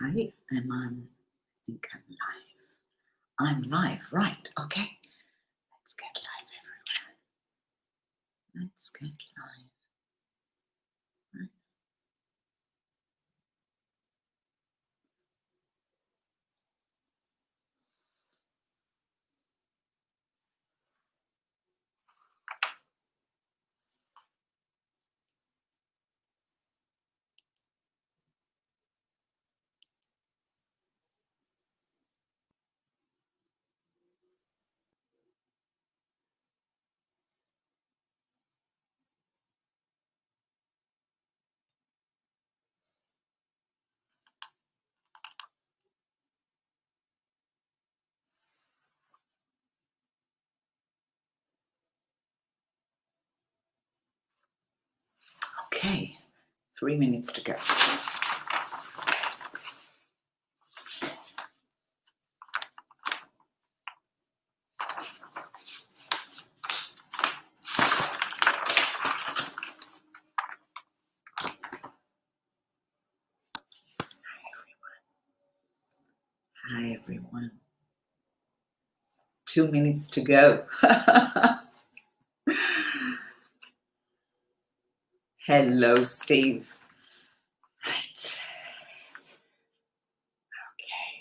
I am on. I think I'm live. I'm live, right? Okay. Let's get live, everyone. Let's get live. Right. Okay. 3 minutes to go. Hi, everyone. 2 minutes to go. Hello, Steve. Right. Okay.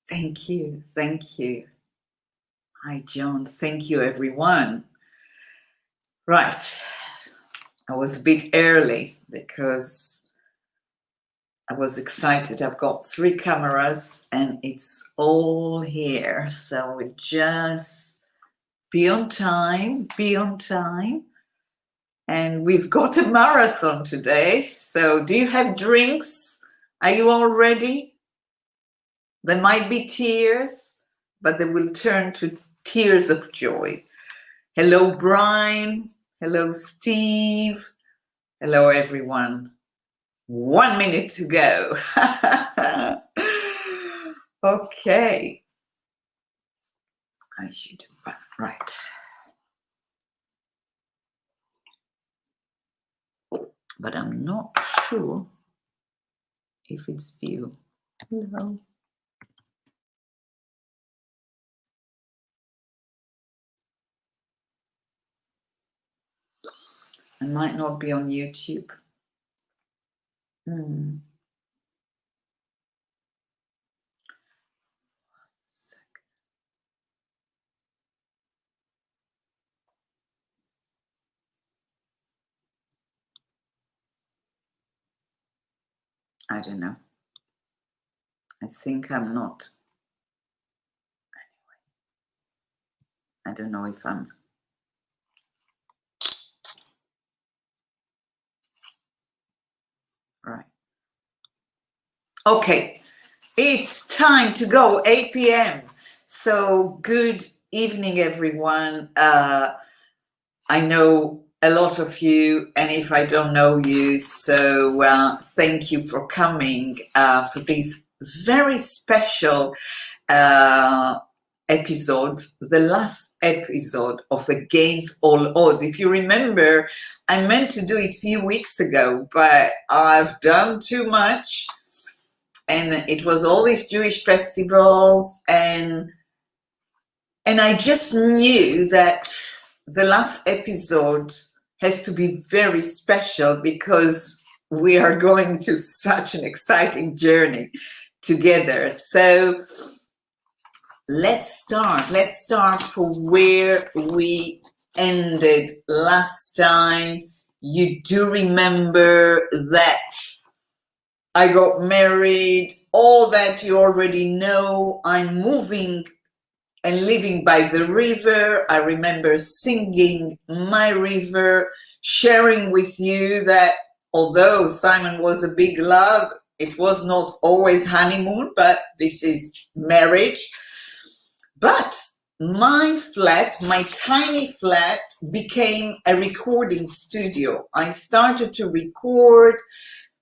Thank you. Thank you. Hi, John. Thank you, everyone. Right. I was a bit early because I was excited. I've got 3 cameras and it's all here. So we just be on time. And we've got a marathon today. So do you have drinks? Are you all ready? There might be tears, but they will turn to tears of joy. Hello, Brian. Hello, Steve. Hello, everyone. 1 minute to go. Okay. I should, right. But I'm not sure if it's view. Hello. I might not be on YouTube. I don't know. I think I'm not. Anyway, I don't know if I'm. Right. Okay. It's time to go, 8 p.m. So good evening, everyone. I know a lot of you, and if I don't know you, so thank you for coming for this very special episode, the last episode of Against All Odds. If you remember, I meant to do it a few weeks ago, but I've done too much. And it was all these Jewish festivals, and I just knew that the last episode has to be very special because we are going to such an exciting journey together. So let's start. Let's start from where we ended last time. You do remember that I got married, all that you already know. I'm moving and living by the river. I remember singing My River, sharing with you that although Simon was a big love, it was not always honeymoon, but this is marriage. But my flat, my tiny flat, became a recording studio. I started to record,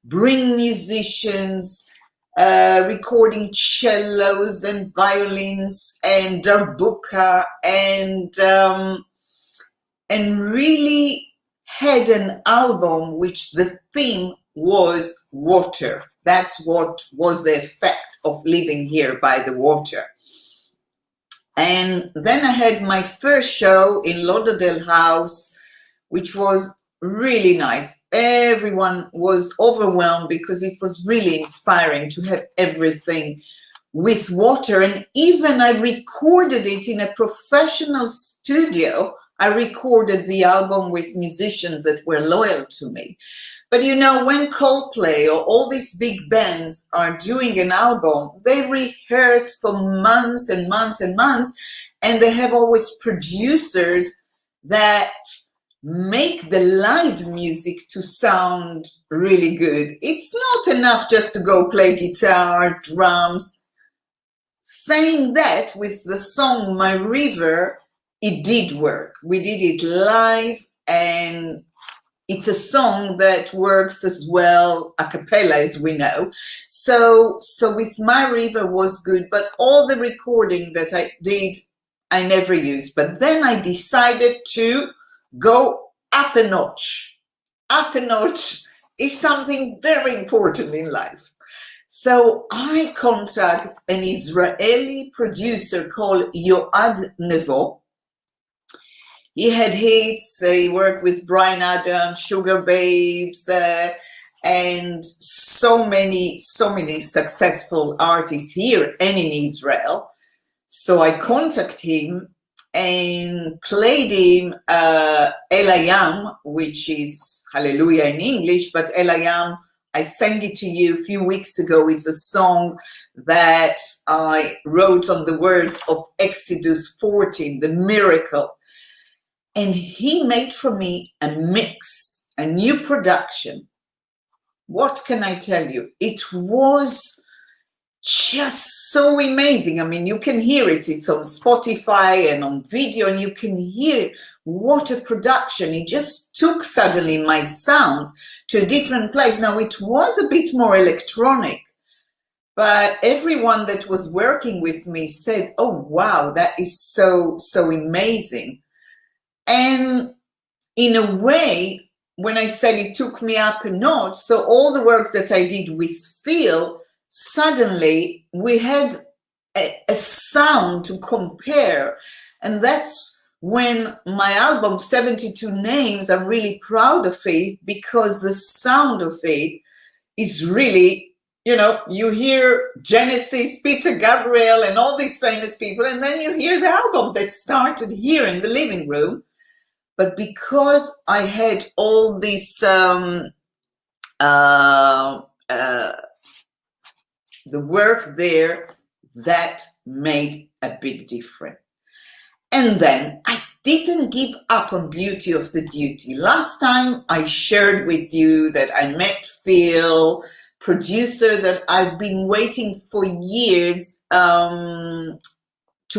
bring musicians, recording cellos and violins and darbuka, and really had an album which the theme was water. That's what was the effect of living here by the water. And then I had my first show in Lauderdale House, which was really nice. Everyone was overwhelmed because it was really inspiring to have everything with water. And even I recorded it in a professional studio. I recorded the album with musicians that were loyal to me. But you know, when Coldplay or all these big bands are doing an album, they rehearse for months and months and months, and they have always producers that make the live music to sound really good. It's not enough just to go play guitar, drums. Saying that, with the song My River, it did work. We did it live, and it's a song that works as well a cappella, as we know. So with My River was good, but all the recording that I did, I never used. But then I decided to go up a notch. Up a notch is something very important in life. So I contact an Israeli producer called Yoad Nevo. He had hits, he worked with Bryan Adams, Sugar Babes, and so many successful artists here and in Israel. So I contacted him and played him El Hayam, which is Hallelujah in English, but El Hayam, I sang it to you a few weeks ago. It's a song that I wrote on the words of Exodus 14, the miracle. And he made for me a mix, a new production. What can I tell you? It was just so amazing. I mean, you can hear it. It's on Spotify and on video, and you can hear what a production. It just took suddenly my sound to a different place. Now, it was a bit more electronic, but everyone that was working with me said, oh, wow, that is so amazing. And in a way, when I said it took me up a notch, so all the work that I did with Phil, suddenly we had a sound to compare. And that's when my album, 72 Names, I'm really proud of it, because the sound of it is really, you know, you hear Genesis, Peter Gabriel, and all these famous people, and then you hear the album that started here in the living room. But because I had all this, the work there, that made a big difference. And then I didn't give up on Beauty of the Duty. Last time I shared with you that I met Phil, producer that I've been waiting for years to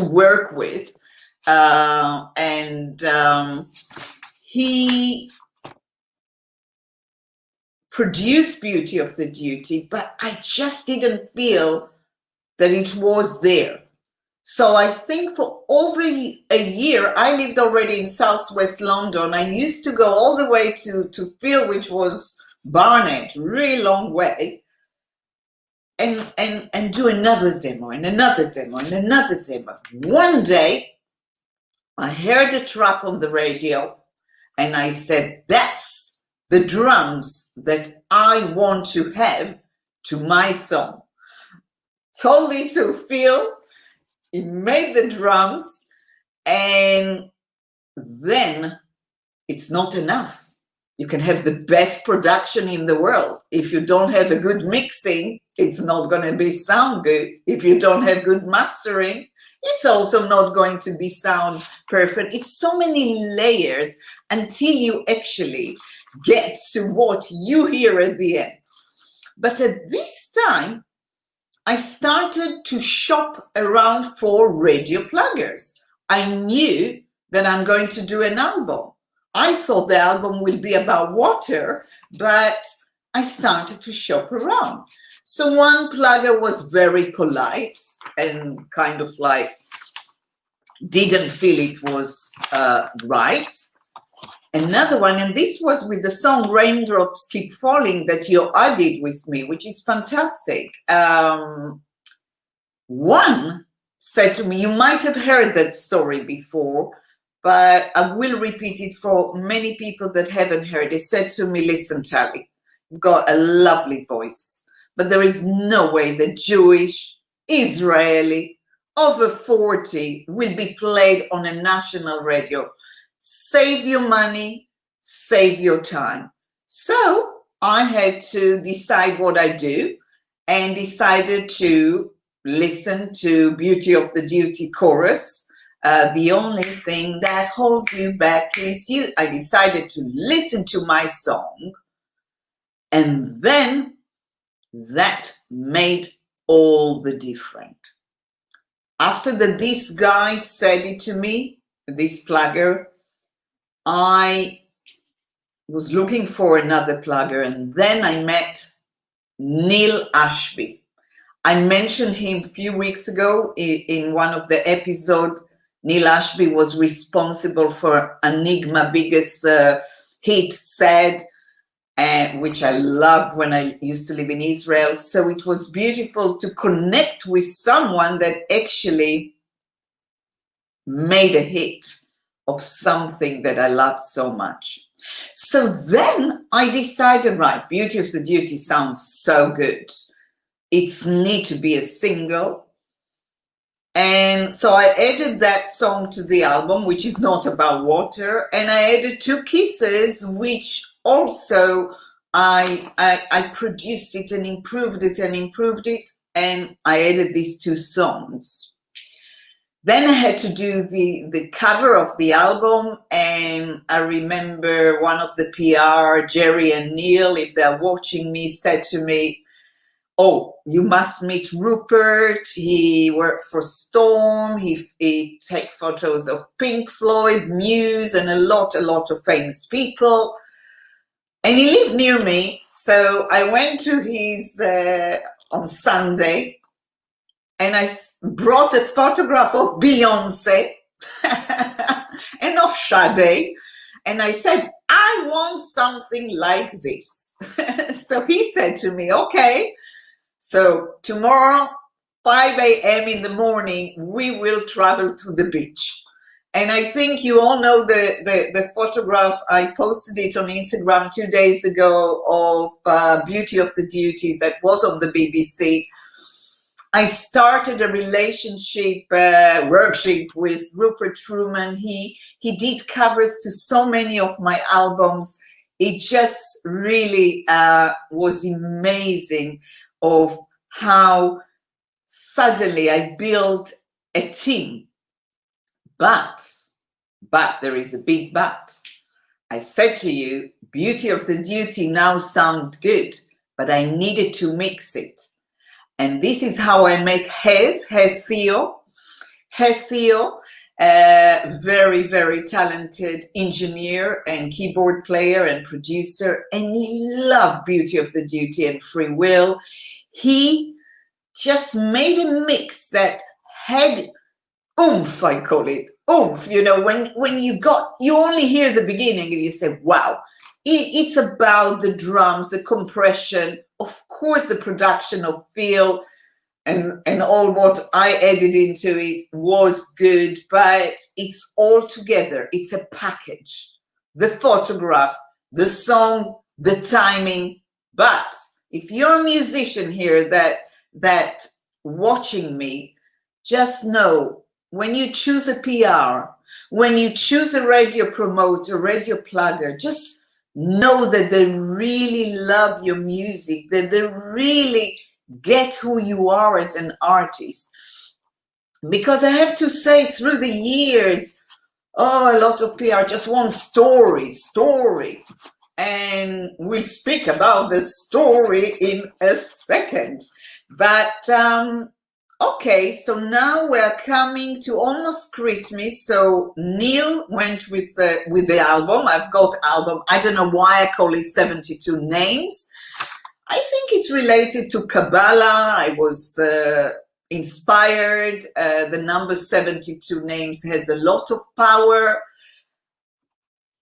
work with. He produced Beauty of the Duty, but I just didn't feel that it was there. So I think for over a year, I lived already in Southwest London. I used to go all the way to Phil, which was Barnet, really long way, and do another demo and another demo and another demo. One day, I heard a track on the radio, and I said, that's the drums that I want to have to my song. Told it to Phil, he made the drums, and then it's not enough. You can have the best production in the world. If you don't have a good mixing, it's not going to be sound good. If you don't have good mastering, it's also not going to be sound perfect. It's so many layers until you actually get to what you hear at the end. But at this time, I started to shop around for radio pluggers. I knew that I'm going to do an album. I thought the album will be about water, but I started to shop around. So one plugger was very polite and kind of like didn't feel it was right. Another one, and this was with the song Raindrops Keep Falling that you added with me, which is fantastic. One said to me, you might have heard that story before, but I will repeat it for many people that haven't heard. It said to me, listen, Tally, you've got a lovely voice, but there is no way that Jewish, Israeli, over 40 will be played on a national radio. Save your money, save your time. So I had to decide what I do and decided to listen to Beauty of the Duty chorus. The only thing that holds you back is you. I decided to listen to my song, and then that made all the difference. After this guy said it to me, this plugger, I was looking for another plugger, and then I met Neil Ashby. I mentioned him a few weeks ago in one of the episodes. Neil Ashby was responsible for Enigma biggest hit, Sad, which I loved when I used to live in Israel. So it was beautiful to connect with someone that actually made a hit of something that I loved so much. So then I decided, right, Beauty of the Duty sounds so good. It's need to be a single. And so I added that song to the album, which is not about water. And I added Two Kisses, which also I produced it and improved it and improved it. And I added these two songs. Then I had to do the cover of the album. And I remember one of the PR, Jerry and Neil, if they're watching me, said to me, oh, you must meet Rupert. He worked for Storm. He take photos of Pink Floyd, Muse, and a lot of famous people. And he lived near me. So I went to his, on Sunday, and I brought a photograph of Beyonce and of Sade. And I said, I want something like this. So he said to me, okay. So tomorrow, 5 a.m. in the morning, we will travel to the beach. And I think you all know the photograph. I posted it on Instagram 2 days ago of Beauty of the Duty that was on the BBC. I started a relationship workshop with Rupert Truman. He did covers to so many of my albums. It just really was amazing of how suddenly I built a team. But there is a big but. I said to you, Beauty of the Duty now sound good, but I needed to mix it. And this is how I make Hez Theo. Hez Theo, very, very talented engineer and keyboard player and producer, and he loved Beauty of the Duty and Free Will. He just made a mix that had oomph, I call it, oomph. You know, when you only hear the beginning and you say, wow, it's about the drums, the compression, of course, the production of Phil and all what I added into it was good, but it's all together. It's a package. The photograph, the song, the timing. But if you're a musician here that watching me, just know when you choose a PR, when you choose a radio promoter, radio plugger, just know that they really love your music, that they really get who you are as an artist. Because I have to say, through the years, a lot of PR just want story. And we'll speak about the story in a second. But Okay, so now we're coming to almost Christmas. So Neil went with the album. I've got album. I don't know why I call it 72 names. I think it's related to Kabbalah. I was inspired. The number 72 names has a lot of power.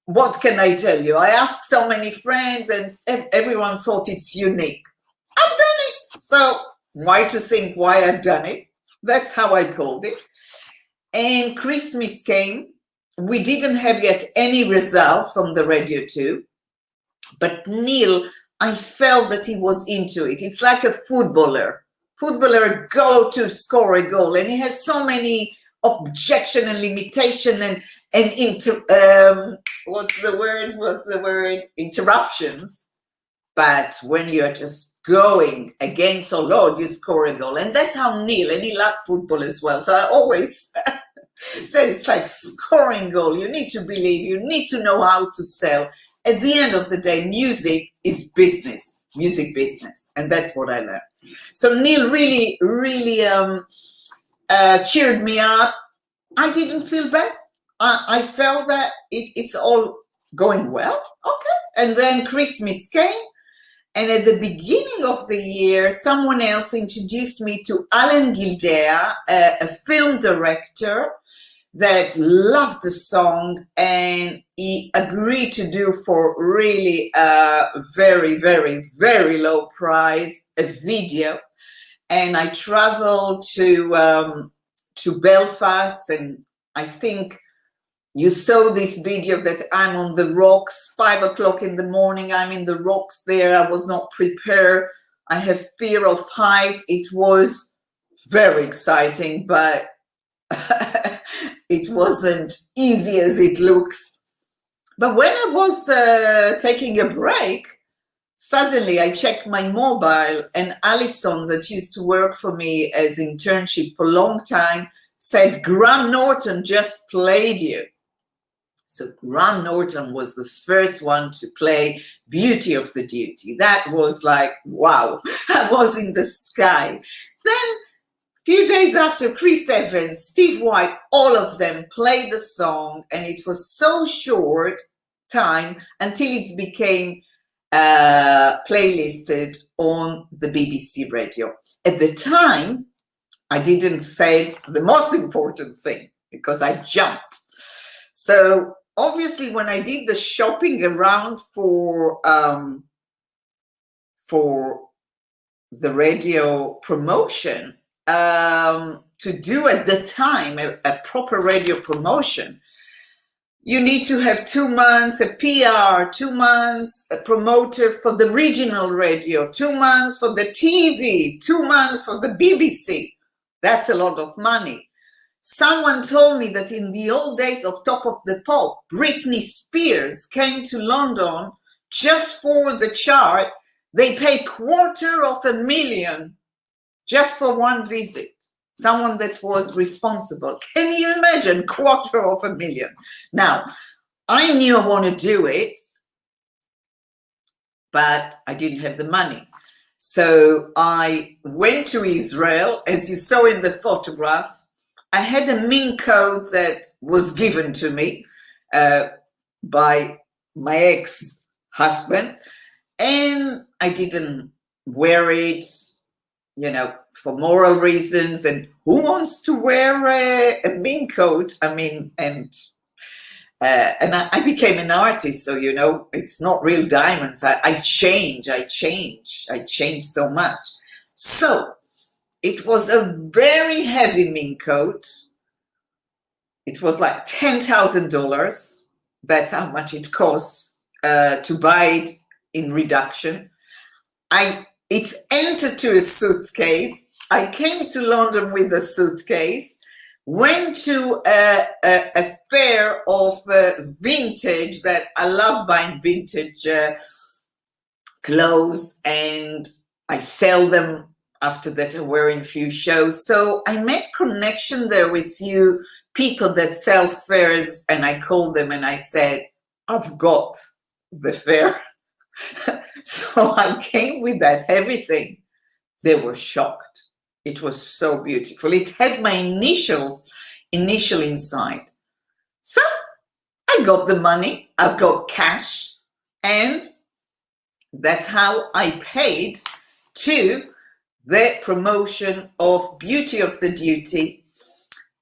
What can I tell you? I asked so many friends and everyone thought it's unique. I've done it. So why to think why I've done it? That's how I called it. And Christmas came. We didn't have yet any result from the Radio 2. But Neil, I felt that he was into it. It's like a footballer. Footballer go to score a goal. And he has so many objection and limitation and what's the word? Interruptions. But when you're just going against our Lord, you score a goal. And that's how Neil, and he loved football as well. So I always said it's like scoring goal. You need to believe, you need to know how to sell. At the end of the day, music is business, music business. And that's what I learned. So Neil really, really cheered me up. I didn't feel bad. I felt that it's all going well. Okay. And then Christmas came. And at the beginning of the year, someone else introduced me to Alan Gildea, a film director that loved the song, and he agreed to do for really a very, very, very low price a video. And I traveled to Belfast, and I think you saw this video that I'm on the rocks, 5 o'clock in the morning, I'm in the rocks there. I was not prepared. I have fear of height. It was very exciting, but it wasn't easy as it looks. But when I was taking a break, suddenly I checked my mobile, and Alison, that used to work for me as internship for a long time, said, Graham Norton just played you. So Graham Norton was the first one to play Beauty of the Duty. That was like, wow, I was in the sky. Then a few days after, Chris Evans, Steve White, all of them played the song, and it was so short time until it became playlisted on the BBC radio. At the time, I didn't say the most important thing because I jumped. So obviously, when I did the shopping around for the radio promotion, to do at the time a proper radio promotion, you need to have 2 months a PR, 2 months a promoter for the regional radio, 2 months for the TV, 2 months for the BBC. That's a lot of money. Someone told me that in the old days of Top of the Pop, Britney Spears came to London just for the chart. They paid $250,000 just for one visit. Someone that was responsible. Can you imagine $250,000? Now, I knew I want to do it, but I didn't have the money. So I went to Israel, as you saw in the photograph. I had a mink coat that was given to me by my ex-husband, and I didn't wear it, for moral reasons. And who wants to wear a mink coat? I mean, and I became an artist, so, it's not real diamonds. I changed so much. So it was a very heavy mink coat. It was like $10,000. That's how much it costs to buy it in reduction. It's entered to a suitcase. I came to London with a suitcase, went to a fair of vintage, that I love buying vintage clothes, and I sell them. After that, I were in few shows. So I made connection there with few people that sell fairs, and I called them and I said, I've got the fair. So I came with that, everything. They were shocked. It was so beautiful. It had my initial insight. So I got the money, I got cash, and that's how I paid to the promotion of Beauty of the Duty.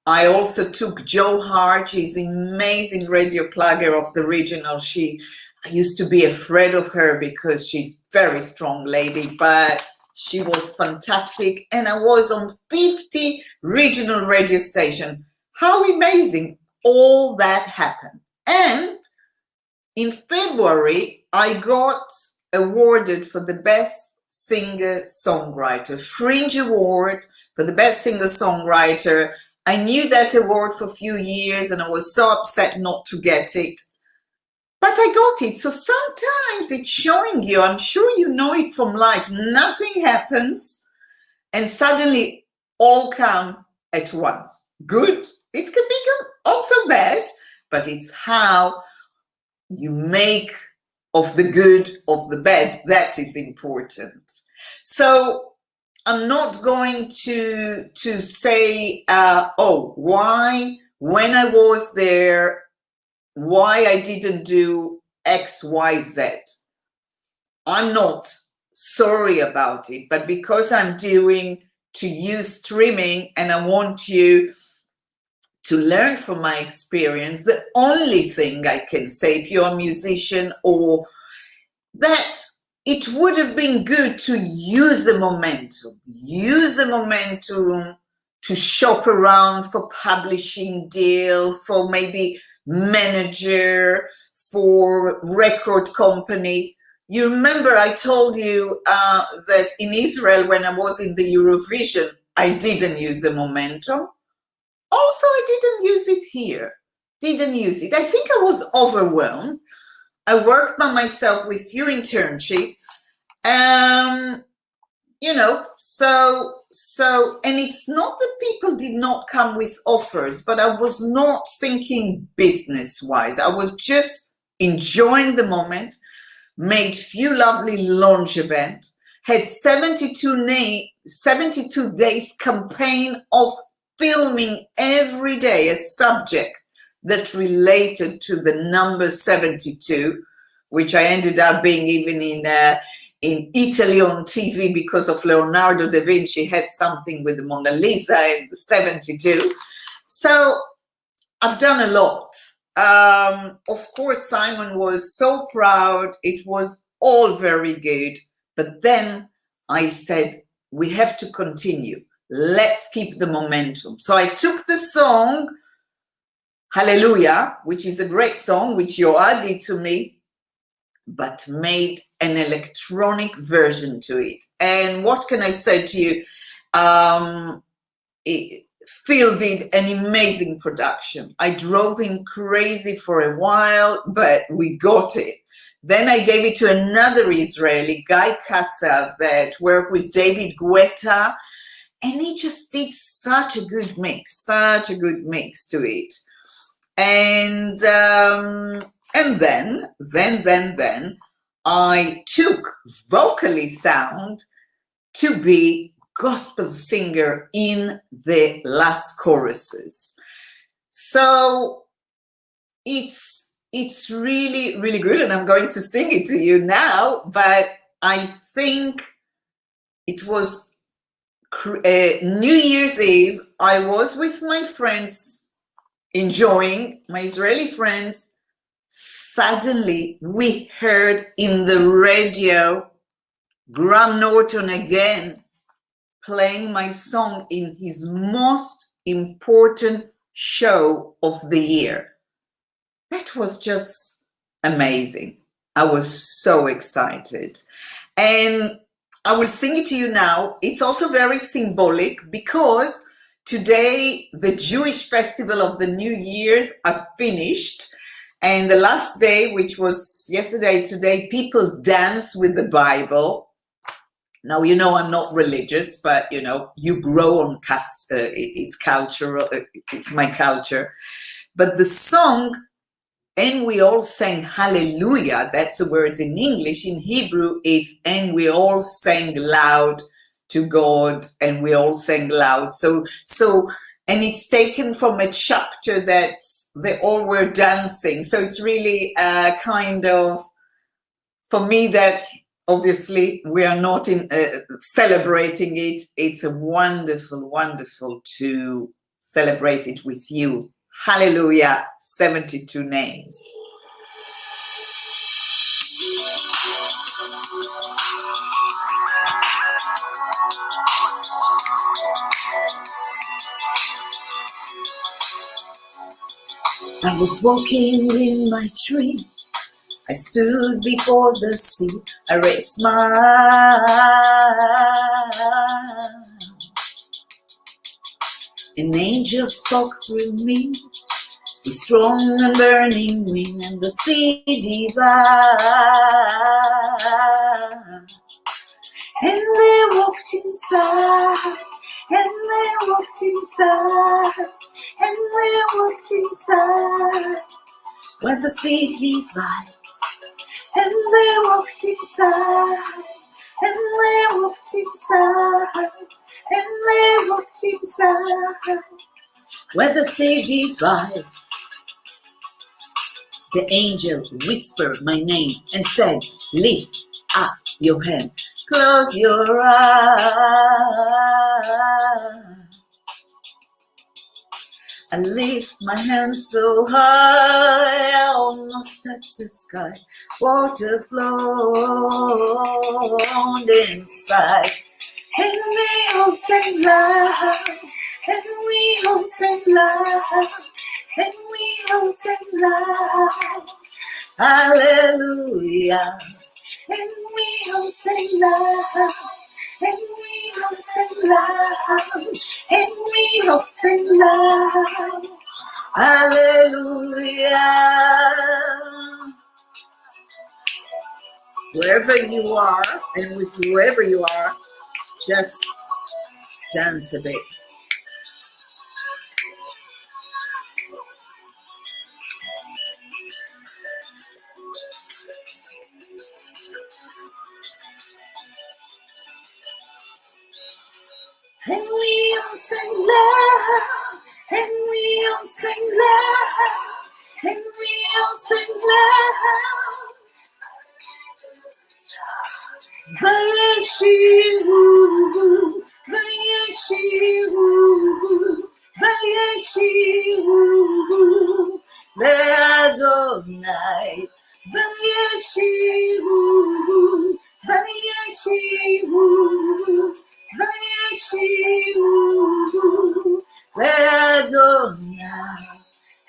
I also took Jo Hart, she's an amazing radio plugger of the regional. I used to be afraid of her because she's a very strong lady, but she was fantastic. And I was on 50 regional radio stations. How amazing all that happened. And in February, I got awarded for the best singer-songwriter, Fringe Award for the best singer-songwriter. I knew that award for a few years and I was so upset not to get it. But I got it. So sometimes it's showing you, I'm sure you know it from life, nothing happens and suddenly all come at once. Good. It can be also bad, but it's how you make of the good of the bad. That is important. So I'm not going to say, why, when I was there, why I didn't do X, Y, Z. I'm not sorry about it, but because I'm doing to use streaming and I want you to learn from my experience, the only thing I can say if you're a musician or that it would have been good to use the momentum to shop around for publishing deal, for maybe manager, for record company. You remember I told you that in Israel, when I was in the Eurovision, I didn't use the momentum. Also, I didn't use it here. Didn't use it. I think I was overwhelmed. I worked by myself with few internships. And it's not that people did not come with offers, but I was not thinking business-wise. I was just enjoying the moment, made few lovely launch events, had 72 days campaign of filming every day a subject that related to the number 72, which I ended up being even in Italy on TV because of Leonardo da Vinci had something with the Mona Lisa and the 72. So I've done a lot. Of course, Simon was so proud. It was all very good. But then I said, we have to continue. Let's keep the momentum. So I took the song, Hallelujah, which is a great song, which you added to me, but made an electronic version to it. And what can I say to you? Phil did an amazing production. I drove him crazy for a while, but we got it. Then I gave it to another Israeli, Guy Katsav, that worked with David Guetta, and he just did such a good mix to it. And then I took vocally sound to be gospel singer in the last choruses. So it's really, really good. And I'm going to sing it to you now, but I think it was New Year's Eve. I was with my friends, enjoying, my Israeli friends. Suddenly we heard in the radio Graham Norton again playing my song in his most important show of the year. That was just amazing. I was so excited. And I will sing it to you now. It's also very symbolic because today the Jewish festival of the New Year's are finished. And the last day, which was yesterday, today, people dance with the Bible. Now, you know, I'm not religious, but, you know, you grow on it's cultural, it's my culture. But the song, and we all sang hallelujah, that's the words in English. In Hebrew, it's and we all sang loud to God, and we all sang loud. So, and it's taken from a chapter that they all were dancing. So it's really kind of, for me, that obviously we are not in celebrating it. It's a wonderful, wonderful to celebrate it with you. Hallelujah, 72 names. I was walking in my dream. I stood before the sea. I raised my eyes. An angel spoke through me with strong and burning wind, and the sea divided. And they walked inside, and they walked inside, and they walked inside, where the sea divides. And they walked inside, and they walked inside, and they walked inside, where the sea divides. The angel whispered my name and said, lift up your hand, close your eyes. I lift my hands so high, I almost touch the sky. Water flowed inside, and we all sang loud, and we all sang loud, and we all sang loud. Hallelujah. And we all sang loud, and we all sang loud, and we all sang loud. Hallelujah. Wherever you are, and with whoever you are, just dance a bit. And we all sang loud, and we all sang loud, and we all sang loud. Vayeshivu, Vayeshivu, Vayeshivu, Le'Adonai. Vayeshivu, Vayeshivu, Vayeshivu, Le'Adonai.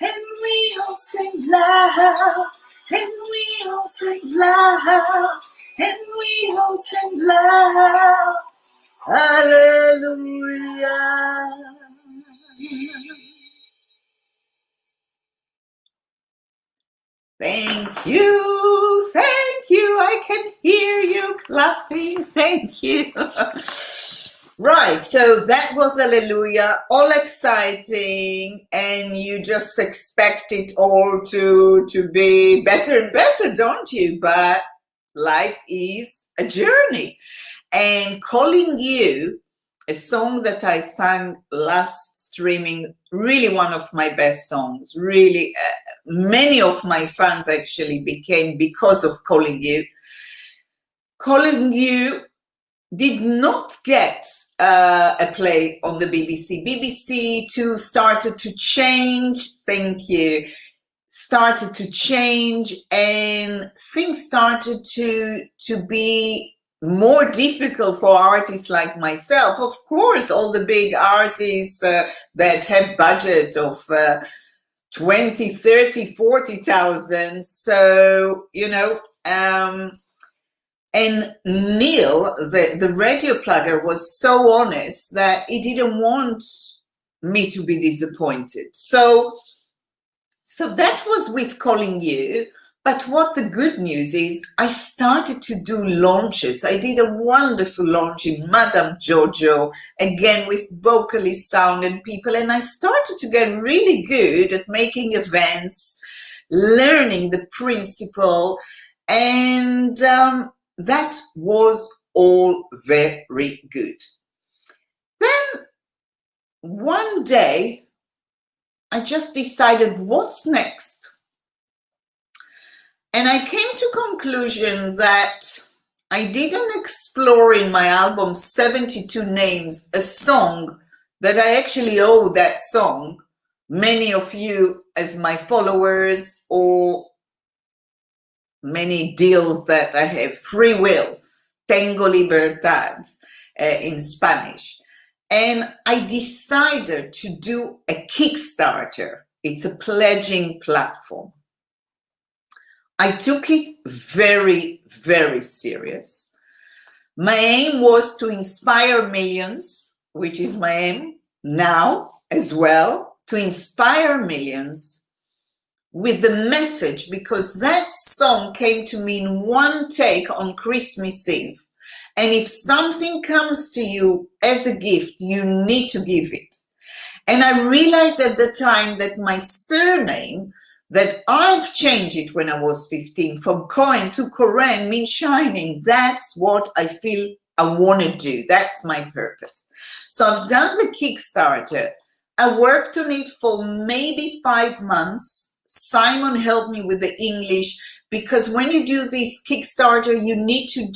And we all sang loud, and we all sang loud, and we all sang loud. Hallelujah. Thank you, thank you. I can hear you clapping. Thank you. Right, so that was Hallelujah, all exciting, and you just expect it all to be better and better, don't you? But life is a journey. And Calling You, a song that I sang last streaming, really one of my best songs. Really, many of my fans actually became because of Calling You. Calling You did not get a play on the BBC. BBC Two started to change. Thank you. Started to change, and things started to be more difficult for artists like myself. Of course, all the big artists that have budget of 20, 30, 40,000. So, you know, and Neil, the radio plugger, was so honest that he didn't want me to be disappointed. So that was with Calling You. But what the good news is, I started to do launches. I did a wonderful launch in Madame Jojo, again with vocalist sound and people. And I started to get really good at making events, learning the principle. And that was all very good. Then one day, I just decided, what's next? And I came to conclusion that I didn't explore in my album 72 Names a song that I actually owe that song. Many of you as my followers, or many deals that I have, free will, tengo libertad in Spanish. And I decided to do a Kickstarter. It's a pledging platform. I took it very, very serious. My aim was to inspire millions, which is my aim now as well, to inspire millions with the message, because that song came to me in one take on Christmas Eve. And if something comes to you as a gift, you need to give it. And I realized at the time that my surname, that I've changed it when I was 15, from Koren to Koren, means shining. That's what I feel I want to do. That's my purpose. So I've done the Kickstarter. I worked on it for maybe 5 months. Simon helped me with the English, because when you do this Kickstarter, you need to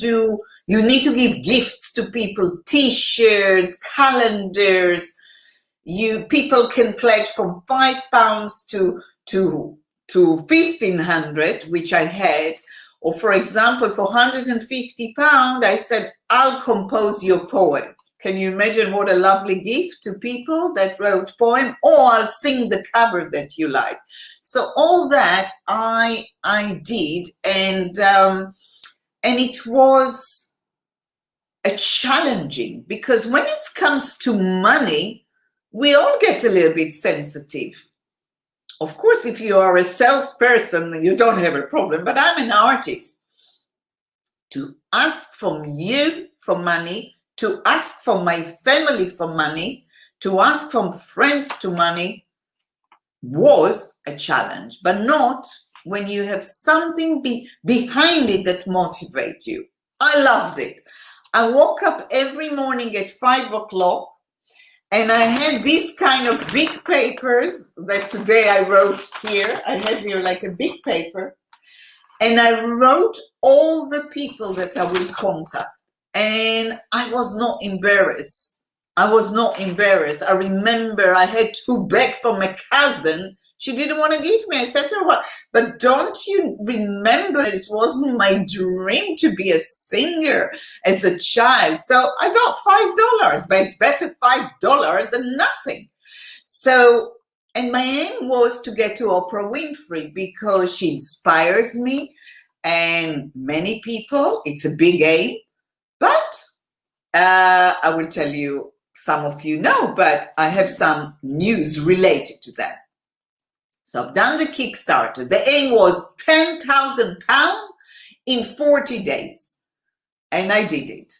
give gifts to people, t-shirts, calendars. People can pledge from £5 to 1,500, which I had. Or for example, for £150, I said, I'll compose your poem. Can you imagine what a lovely gift to people that wrote poem? Or I'll sing the cover that you like. So all that I did, and it was a challenging, because when it comes to money, we all get a little bit sensitive. Of course, if you are a salesperson, you don't have a problem, but I'm an artist. To ask from you for money, to ask from my family for money, to ask from friends to money was a challenge, but not when you have something behind it that motivates you. I loved it. I woke up every morning at 5 o'clock, and I had these kind of big papers that today I wrote here. I have here like a big paper. And I wrote all the people that I will contact. And I was not embarrassed. I was not embarrassed. I remember I had to beg from a cousin. She didn't want to give me. I said to her, well, but don't you remember that it wasn't my dream to be a singer as a child? So I got $5, but it's better $5 than nothing. So, and my aim was to get to Oprah Winfrey, because she inspires me and many people. It's a big aim, but I will tell you, some of you know, but I have some news related to that. So I've done the Kickstarter. The aim was £10,000 in 40 days. And I did it.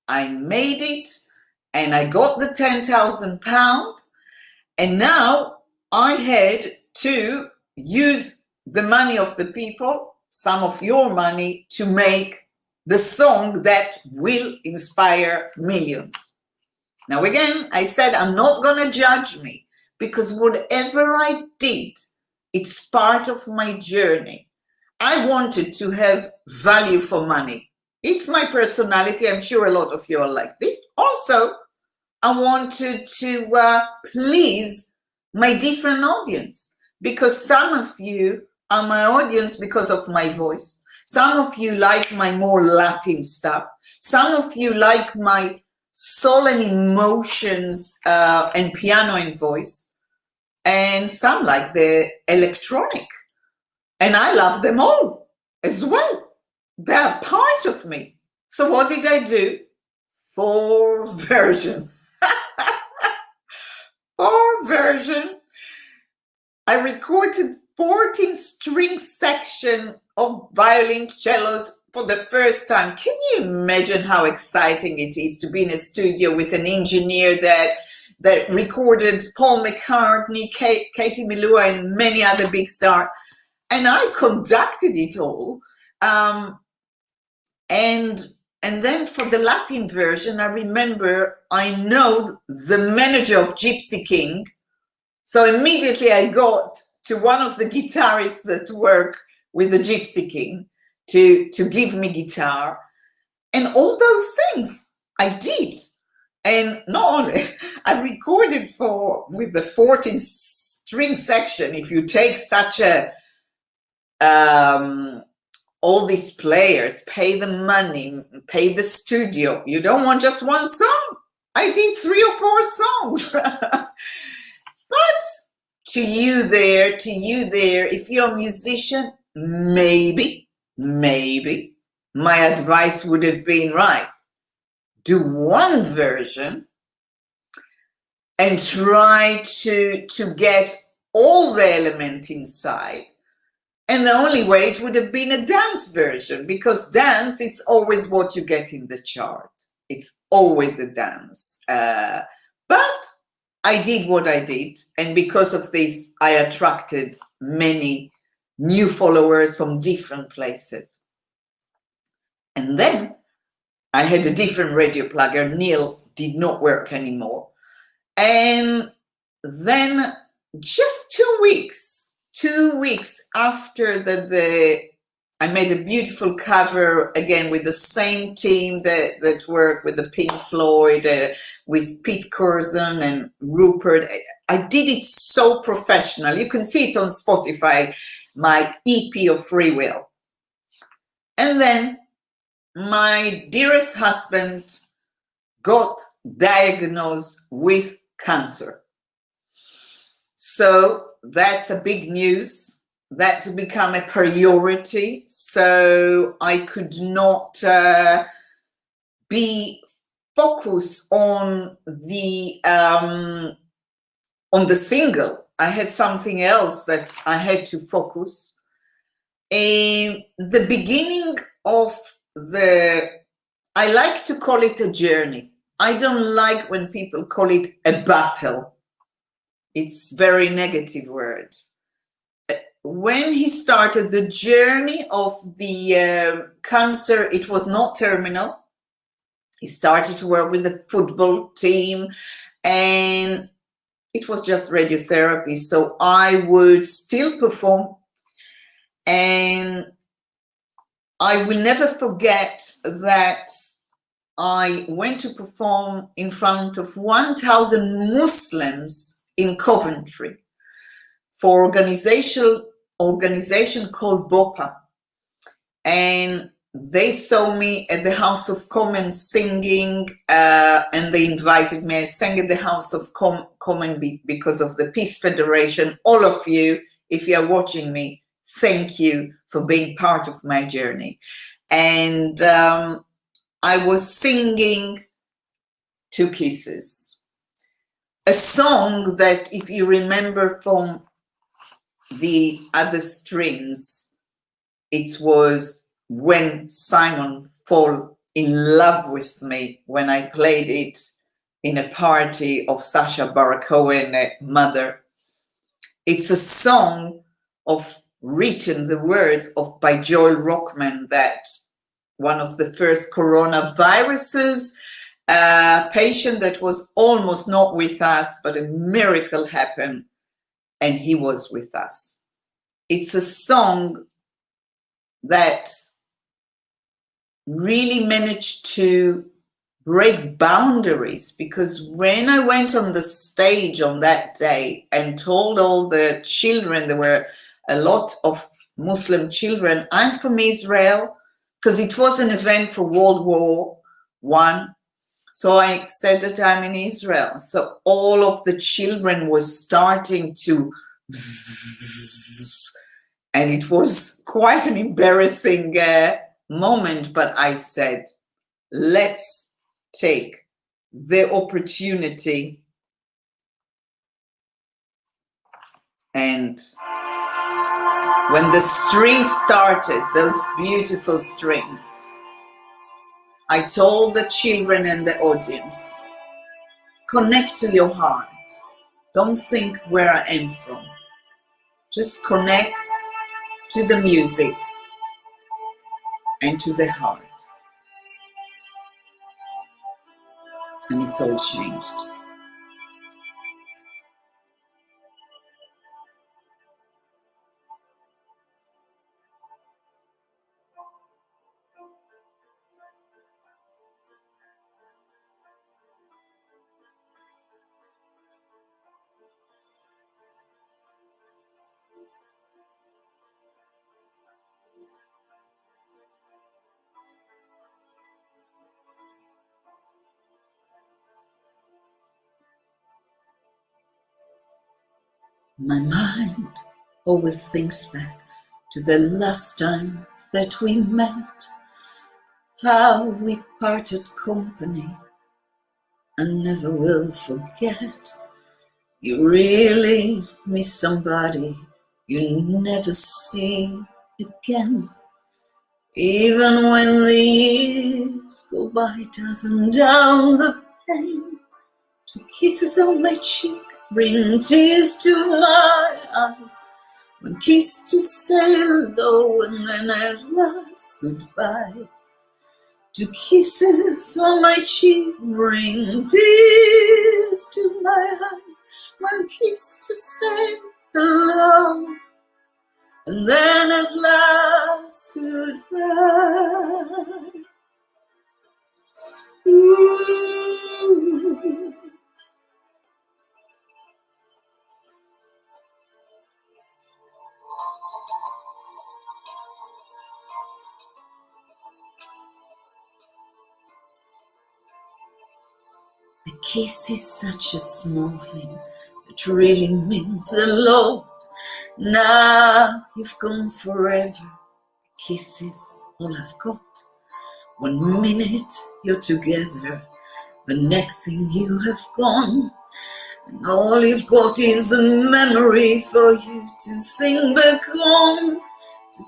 I made it, and I got the £10,000. And now I had to use the money of the people, some of your money, to make the song that will inspire millions. Now again, I said I'm not going to judge me, because whatever I did, it's part of my journey. I wanted to have value for money. It's my personality. I'm sure a lot of you are like this. Also, I wanted to please my different audience, because some of you are my audience because of my voice. Some of you like my more Latin stuff. Some of you like my soul and emotions and piano and voice. And some like the electronic. And I love them all as well. They are part of me. So what did I do? 4 versions. 4 versions. I recorded 14 string section of violin cellos for the first time. Can you imagine how exciting it is to be in a studio with an engineer that recorded Paul McCartney, Katie Melua, and many other big stars. And I conducted it all. And And then for the Latin version, I remember I know the manager of Gypsy King. So immediately I got to one of the guitarists that work with the Gypsy King to give me guitar. And all those things I did. And not only, I recorded with the 14 string section. If you take such a, all these players, pay the money, pay the studio. You don't want just one song. I did 3 or 4 songs. But to you there, if you're a musician, maybe my advice would have been, right, do one version and try to get all the element inside. And the only way it would have been a dance version, because dance, it's always what you get in the chart. It's always a dance. But I did what I did. And because of this, I attracted many new followers from different places. And then I had a different radio plugger. Neil did not work anymore. And then just 2 weeks after I made a beautiful cover again with the same team that worked with the Pink Floyd, with Pete Curzon and Rupert. I did it so professional. You can see it on Spotify, my EP of Free Will. And then my dearest husband got diagnosed with cancer. So that's a big news. That's become a priority. So I could not be focused on the single. I had something else that I had to focus. In the beginning of I like to call it a journey. I don't like when people call it a battle. It's very negative word. When he started the journey of the cancer, it was not terminal. He started to work with the football team and it was just radiotherapy. So I would still perform, and I will never forget that I went to perform in front of 1,000 Muslims in Coventry for organization called BOPA. And they saw me at the House of Commons singing, and they invited me. I sang at the House of Commons because of the Peace Federation. All of you, if you are watching me, thank you for being part of my journey. And I was singing 2 Kisses, a song that, if you remember from the other strings, it was When Simon Fall in Love with Me, when I played it in a party of Sacha Baron Cohen's mother. It's a song written, the words by Joel Rockman, that one of the first coronaviruses patient that was almost not with us, but a miracle happened and he was with us. It's a song that really managed to break boundaries, because when I went on the stage on that day and told all the children, there were a lot of Muslim children, I'm from Israel, because it was an event for World War I. So I said that I'm in Israel. So all of the children was starting to, and it was quite an embarrassing moment, but I said, let's take the opportunity. And when the strings started, those beautiful strings, I told the children and the audience, connect to your heart. Don't think where I am from. Just connect to the music and to the heart. and it's all changed. My mind always thinks back to the last time that we met, how we parted company, and never will forget. You really miss somebody you never see again. Even when the years go by, doesn't down the pain. 2 kisses on my cheek bring tears to my eyes. 1 kiss to say hello and then at last goodbye. 2 kisses on my cheek bring tears to my eyes. 1 kiss to say hello and then at last goodbye. Ooh. A kiss is such a small thing that really means a lot. Now you've gone forever. Kiss is all I've got. 1 minute you're together, the next thing you have gone. And all you've got is a memory for you to think back on. 2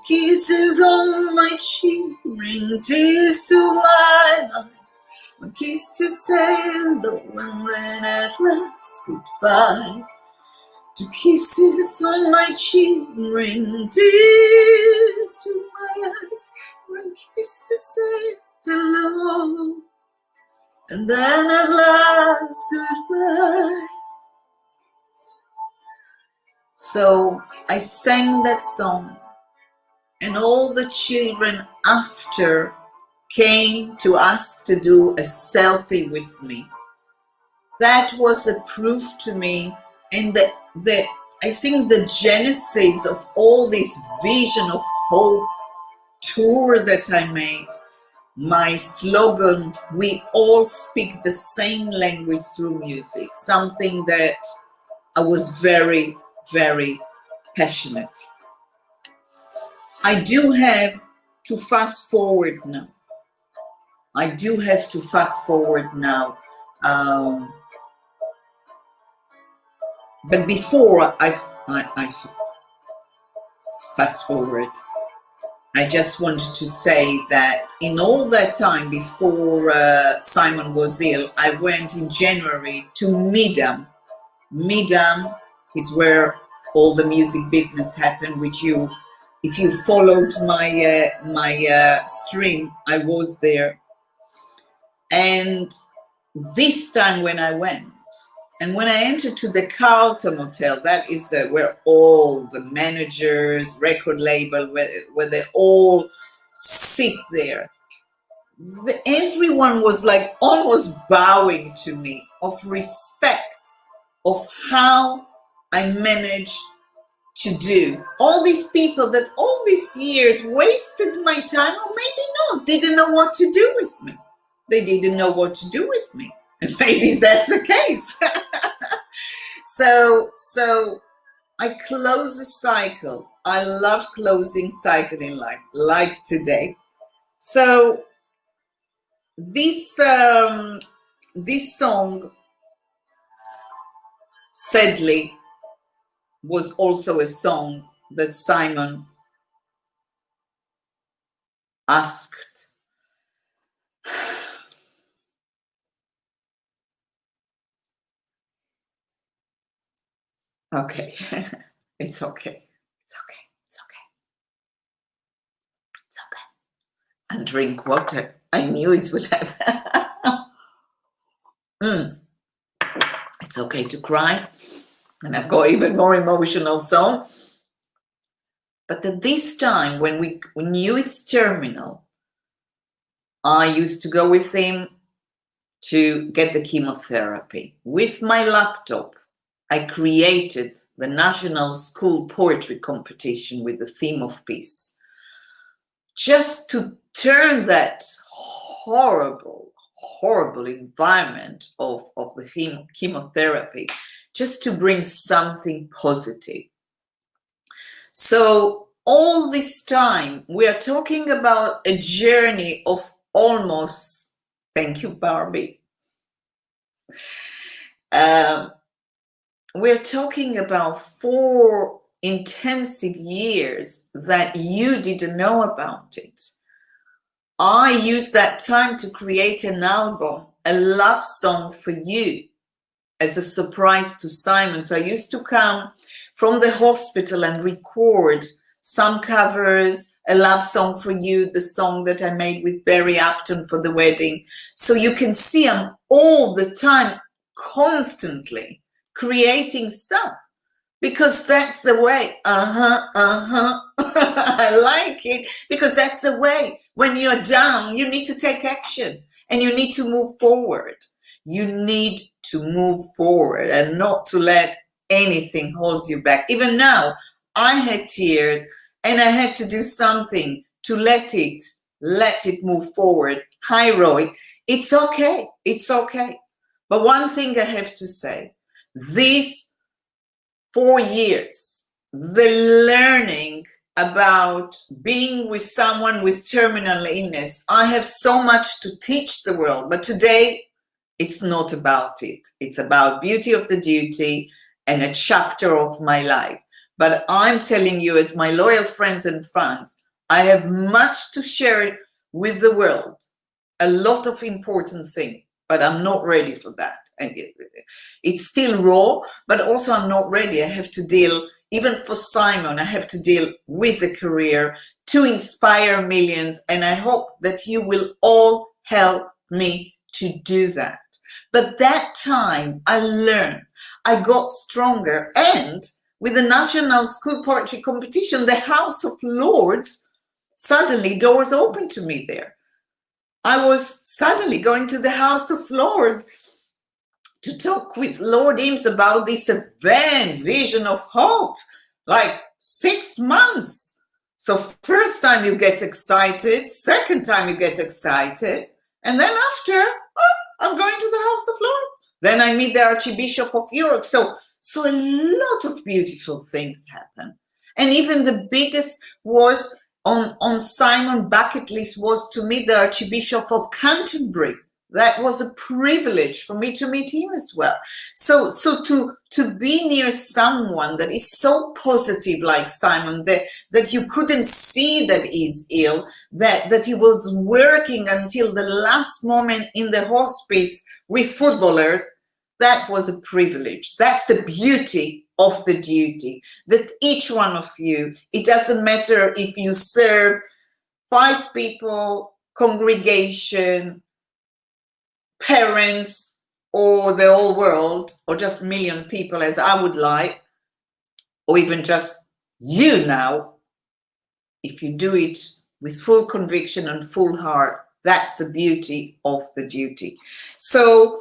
kisses on my cheek bring tears to my eyes. 1 kiss to say hello and then at last goodbye. 2 kisses on my cheek bring tears to my eyes. 1 kiss to say hello and then at last goodbye. So I sang that song, and all the children after came to ask to do a selfie with me. That was a proof to me, and I think the genesis of all this Vision of Hope tour that I made, my slogan, we all speak the same language through music, something that I was very, very passionate. I do have to fast forward now. But before I fast forward, I just wanted to say that in all that time before Simon was ill, I went in January to Midam. Midam is where all the music business happened, which if you followed my stream, I was there. And this time when I went, and when I entered to the Carlton Hotel, that is where all the managers, record label, where they all sit there. Everyone was like almost bowing to me of respect of how I managed to do. All these people that all these years wasted my time, or maybe not, didn't know what to do with me. They didn't know what to do with me. And maybe that's the case. So I close a cycle. I love closing cycle in life, like today. So this song, sadly, was also a song that Simon asked. Okay, it's okay. I'll drink water. I knew it would happen. It's okay to cry. And I've got even more emotional song. But at this time, when we knew it's terminal, I used to go with him to get the chemotherapy. With my laptop, I created the National School Poetry Competition with the theme of peace. Just to turn that horrible environment of the chemotherapy, just to bring something positive. So all this time, we are talking about a journey of almost, thank you, Barbie. We're talking about 4 intensive years that you didn't know about it. I used that time to create an album, a love song for you, as a surprise to Simon. So I used to come from the hospital and record some covers, a love song for you, the song that I made with Barry Upton for the wedding. So you can see I'm all the time, constantly creating stuff, because that's the way. I like it, because that's the way. When you're down, you need to take action and you need to move forward. You need to move forward and not to let anything hold you back. Even now, I had tears and I had to do something to let it move forward. Hi, Roy. It's okay. It's okay. But one thing I have to say, these 4 years, the learning about being with someone with terminal illness, I have so much to teach the world, but today it's not about it. It's about beauty of the duty and a chapter of my life. But I'm telling you, as my loyal friends and fans, I have much to share with the world, a lot of important things, but I'm not ready for that. And it's still raw, but also I'm not ready. I have to deal, even for Simon, I have to deal with a career to inspire millions. And I hope that you will all help me to do that. But that time I learned, I got stronger. And with the National School Poetry Competition, the House of Lords, suddenly doors opened to me there. I was suddenly going to the House of Lords to talk with Lord Eames about this event, Vision of Hope, like 6 months. So first time you get excited, second time you get excited, and then after, I'm going to the House of Lords. Then I meet the Archbishop of York. So a lot of beautiful things happen. And even the biggest was on Simon bucket list was to meet the Archbishop of Canterbury. That was a privilege for me to meet him as well. So to be near someone that is so positive like Simon, that you couldn't see that he's ill, that he was working until the last moment in the hospice with footballers, that was a privilege. That's the beauty of the duty, that each one of you, it doesn't matter if you serve 5 people, congregation, parents, or the whole world, or just 1 million people as I would like, or even just you now, if you do it with full conviction and full heart, that's the beauty of the duty. So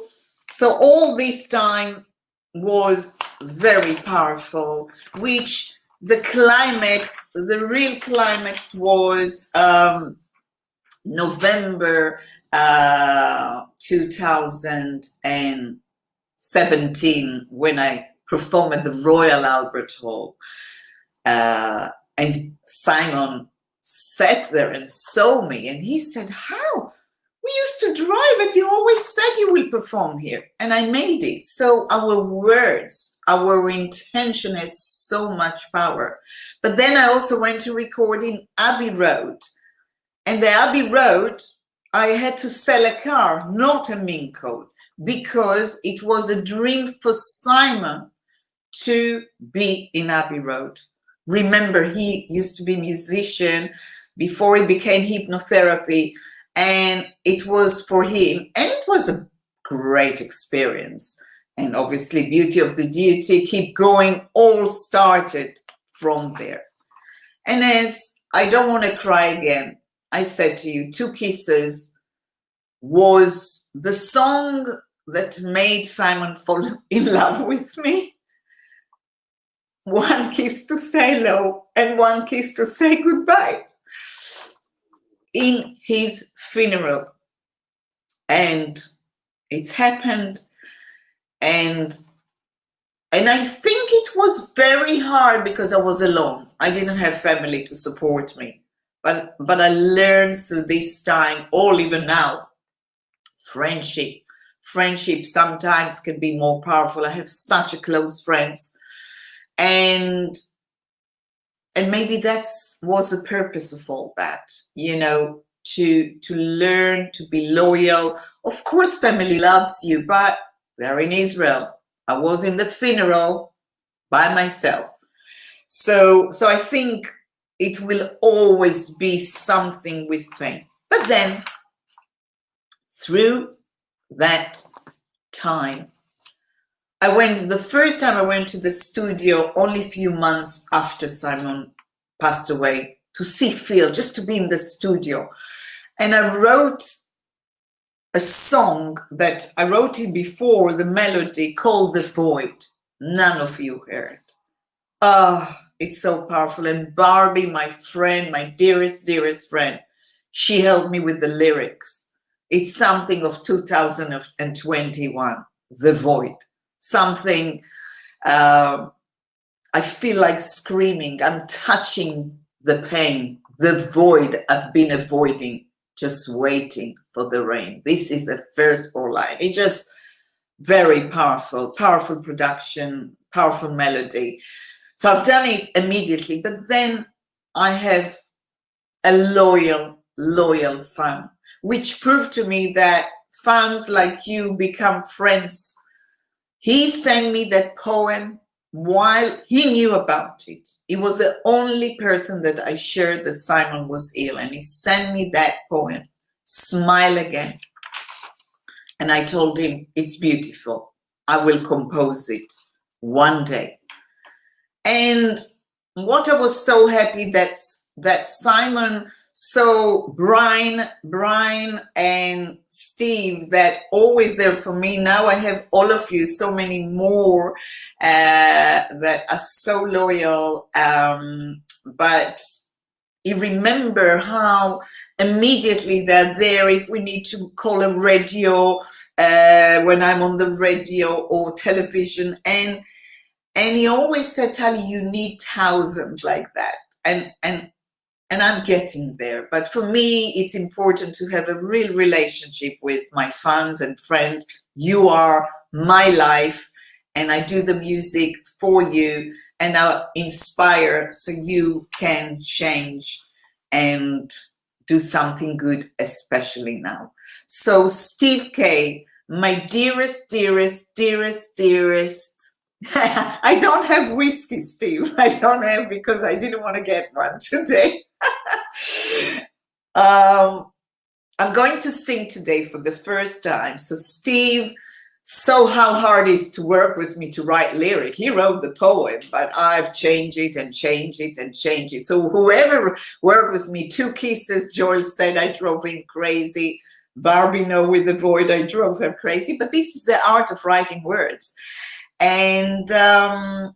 all this time was very powerful, which the climax, the real climax was November 2017, when I performed at the Royal Albert Hall. And Simon sat there and saw me, and he said, "How? We used to drive and you always said you will perform here." And I made it. So our words, our intention has so much power. But then I also went to record in Abbey Road. And the Abbey Road, I had to sell a car, not a mink coat, because it was a dream for Simon to be in Abbey Road. Remember, he used to be a musician before he became hypnotherapy, and it was for him, and it was a great experience. And obviously Beauty of the Duty, Keep Going, all started from there. And as I Don't Want to Cry Again, I said to you, Two Kisses was the song that made Simon fall in love with me. One kiss to say hello and one kiss to say goodbye in his funeral. And it's happened. And I think it was very hard because I was alone. I didn't have family to support me. But I learned through this time, or even now, friendship. Friendship sometimes can be more powerful. I have such a close friends. And maybe that's was the purpose of all that, you know, to learn to be loyal. Of course, family loves you, but they're in Israel. I was in the funeral by myself. So I think it will always be something with pain. But then through that time, the first time I went to the studio only a few months after Simon passed away to see Phil, just to be in the studio. And I wrote a song that I wrote it before, the melody called The Void. None of you heard. It's so powerful. And Barbie, my friend, my dearest, dearest friend, she helped me with the lyrics. It's something of 2021, The Void. Something, I feel like screaming. I'm touching the pain, the void I've been avoiding, just waiting for the rain. This is the first four lines. It's just very powerful, powerful production, powerful melody. So I've done it immediately, but then I have a loyal fan, which proved to me that fans like you become friends. He sent me that poem while he knew about it. He was the only person that I shared that Simon was ill, and he sent me that poem, Smile Again. And I told him, it's beautiful. I will compose it one day. And what I was so happy that Simon, so Brian and Steve, that always there for me. Now I have all of you, so many more that are so loyal. But you remember how immediately they're there if we need to call a radio, when I'm on the radio or television. And he always said, Tali, you need thousands like that. And I'm getting there. But for me, it's important to have a real relationship with my fans and friends. You are my life, and I do the music for you, and I inspire so you can change and do something good, especially now. So Steve K, my dearest, dearest, dearest, dearest. I don't have whiskey, Steve. I don't have, because I didn't want to get one today. I'm going to sing today for the first time. So Steve, so how hard it is to work with me to write lyric. He wrote the poem, but I've changed it and changed it and changed it. So whoever worked with me, Two Kisses, Joel said I drove him crazy. Barbie, no, with The Void, I drove her crazy. But this is the art of writing words. And I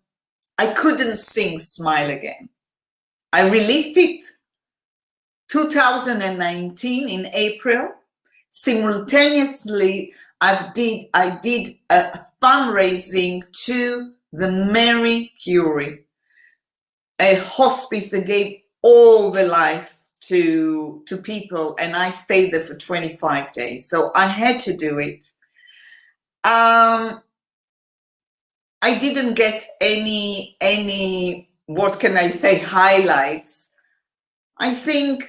couldn't sing Smile Again. I released it 2019 in April. Simultaneously, I did a fundraising to the Mary Curie, a hospice that gave all the life to people, and I stayed there for 25 days. So I had to do it. I didn't get any, what can I say, highlights. I think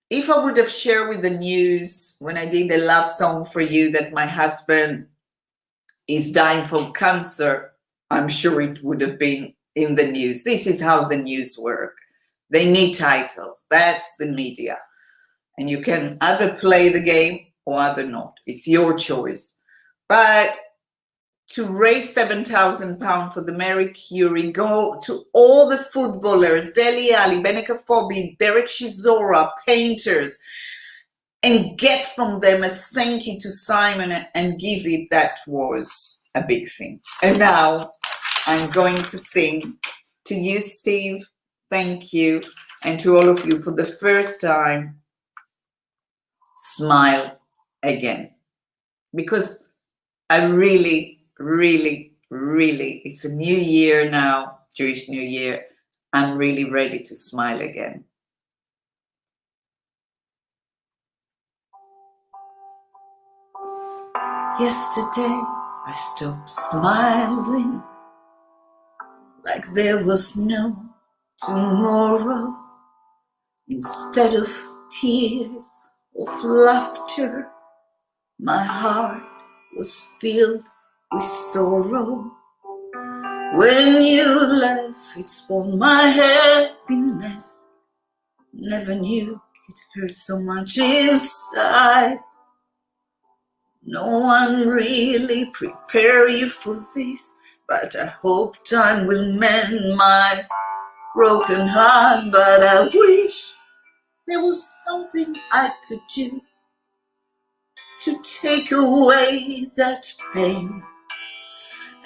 if I would have shared with the news when I did the love song for you that my husband is dying from cancer, I'm sure it would have been in the news. This is how the news work. They need titles. That's the media. And you can either play the game or other not. It's your choice. But to raise £7,000 for the Mary Curie, go to all the footballers, Dele Alli, Benica Fobi, Derek Chisora, painters, and get from them a thank you to Simon and give it, that was a big thing. And now I'm going to sing to you, Steve, thank you, and to all of you for the first time, Smile Again. Because I really, really, really, it's a new year now, Jewish New Year, I'm really ready to smile again. Yesterday, I stopped smiling like there was no tomorrow. Instead of tears of laughter, my heart was filled with sorrow. When you left, it spoiled my happiness. Never knew it hurt so much inside. No one really prepared you for this, but I hope time will mend my broken heart. But I wish there was something I could do to take away that pain.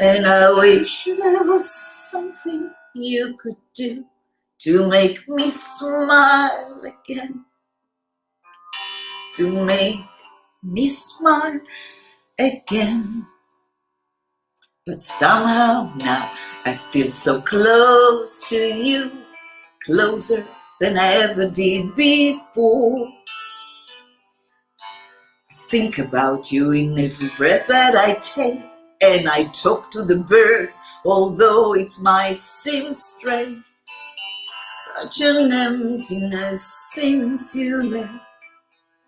And I wish there was something you could do to make me smile again. To make me smile again. But somehow now I feel so close to you, closer than I ever did before. I think about you in every breath that I take, and I talk to the birds, although it might seem strange. Such an emptiness since you left.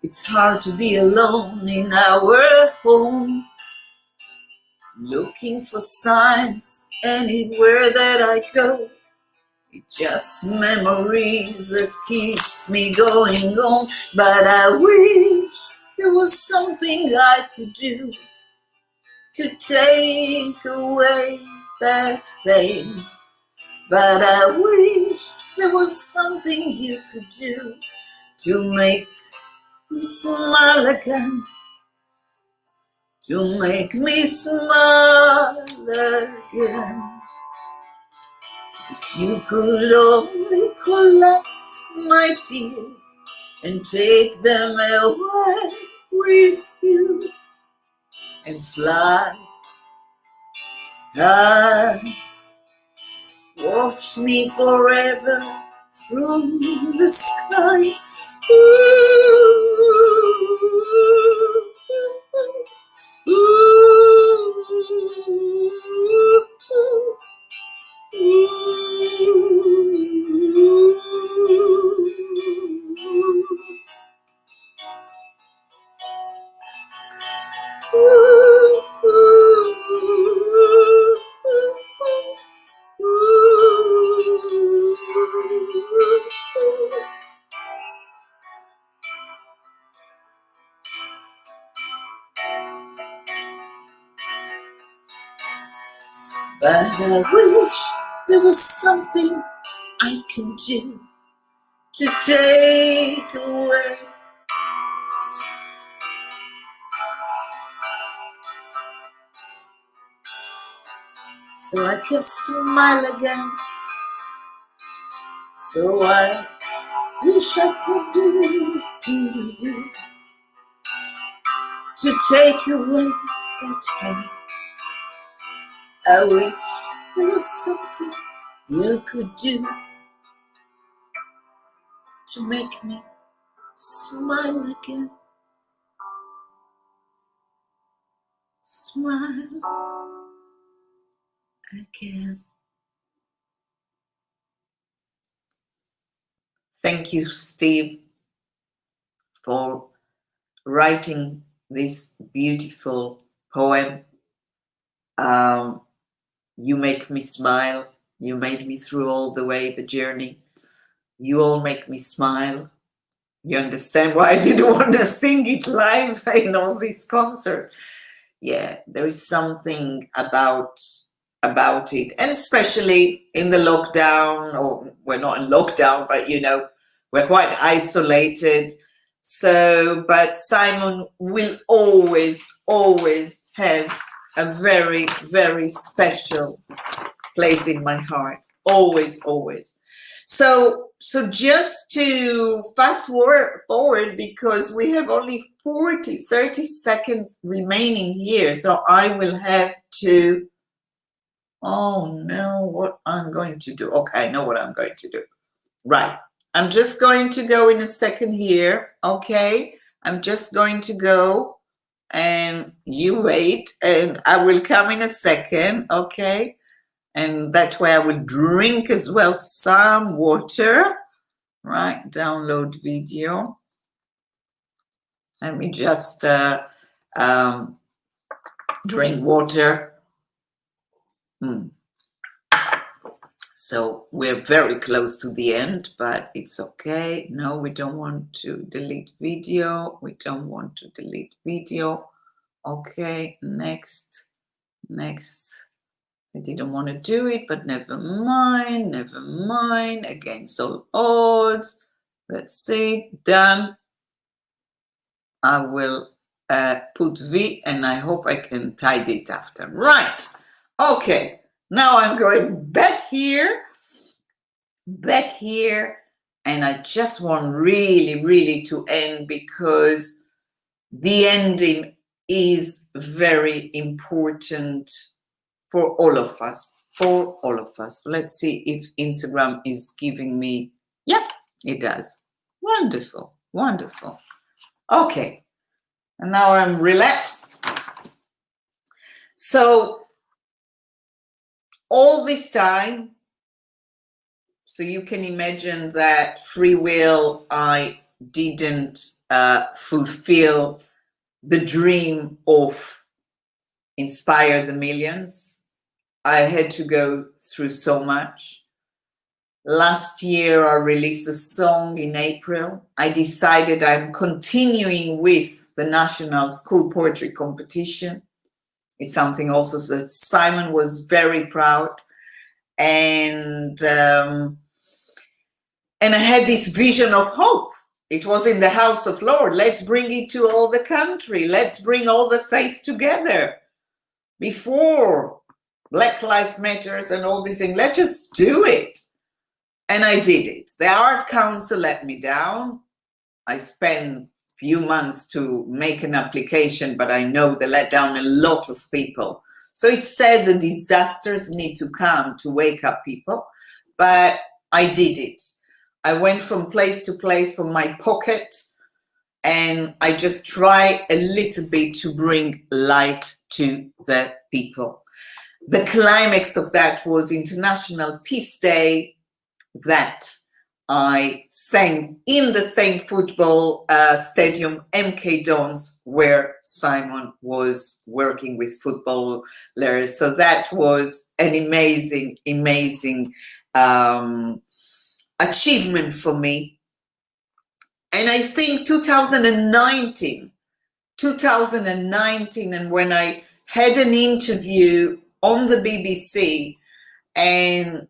It's hard to be alone in our home, looking for signs anywhere that I go. It's just memories that keeps me going on. But I wish there was something I could do to take away that pain. But I wish there was something you could do to make me smile again. To make me smile again. If you could only collect my tears and take them away with you and fly high, watch me forever from the sky. Ooh, ooh, ooh. But I wish there was something I can do to take away. So I can smile again. So I wish I could do to take away that pain. I wish there was something you could do to make me smile again. Smile again. Thank you, Steve, for writing this beautiful poem. You make me smile. You made me through all the way, the journey. You all make me smile. You understand why I didn't want to sing it live in all these concerts. Yeah, there is something about it, and especially in the lockdown, or we're not in lockdown, but you know, we're quite isolated. So, but Simon will always have a very, very special place in my heart. Always. So just to fast forward, because we have only 30 seconds remaining here. So I will have to, oh no, what I'm going to do. Okay, I know what I'm going to do. Right. I'm just going to go in a second here. Okay. I'm just going to go, and you wait, and I will come in a second. Okay. And that way I will drink as well some water. Right, download video. Let me just drink water. So we're very close to the end, but it's okay. No, we don't want to delete video. We don't want to delete video. Okay, next. I didn't want to do it, but never mind. Against all odds. That's it, done. I will put V, and I hope I can tidy it after. Right. Okay. Now I'm going back here, and I just want really to end, because the ending is very important for all of us. Let's see if Instagram is giving me, yep, it does. Wonderful. Okay, and now I'm relaxed. So all this time, so you can imagine that free will, I didn't fulfill the dream of inspire the millions. I had to go through so much. Last year, I released a song in April. I decided I'm continuing with the National School Poetry Competition. It's something also that Simon was very proud. And I had this vision of hope. It was in the house of Lord. Let's bring it to all the country. Let's bring all the faiths together. Before Black Lives Matters and all these things, let's just do it. And I did it. The Art Council let me down. I spent a few months to make an application, but I know they let down a lot of people. So it said the disasters need to come to wake up people, but I did it. I went from place to place from my pocket, and I just try a little bit to bring light to the people. The climax of that was International Peace Day, that I sang in the same football stadium, MK Dons, where Simon was working with footballers. So that was an amazing achievement for me. And I think 2019, and when I had an interview on the BBC, and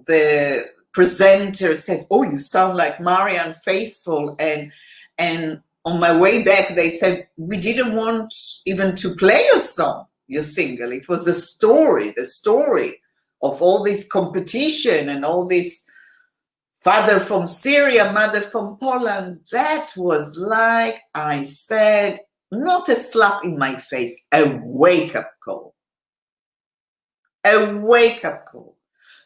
the presenter said, "Oh, you sound like Marianne Faithfull," and on my way back they said, "We didn't want even to play your song, your single. It was the story of all this competition and all this father from Syria, mother from Poland." That was, like I said, not a slap in my face, a wake-up call. A wake-up call.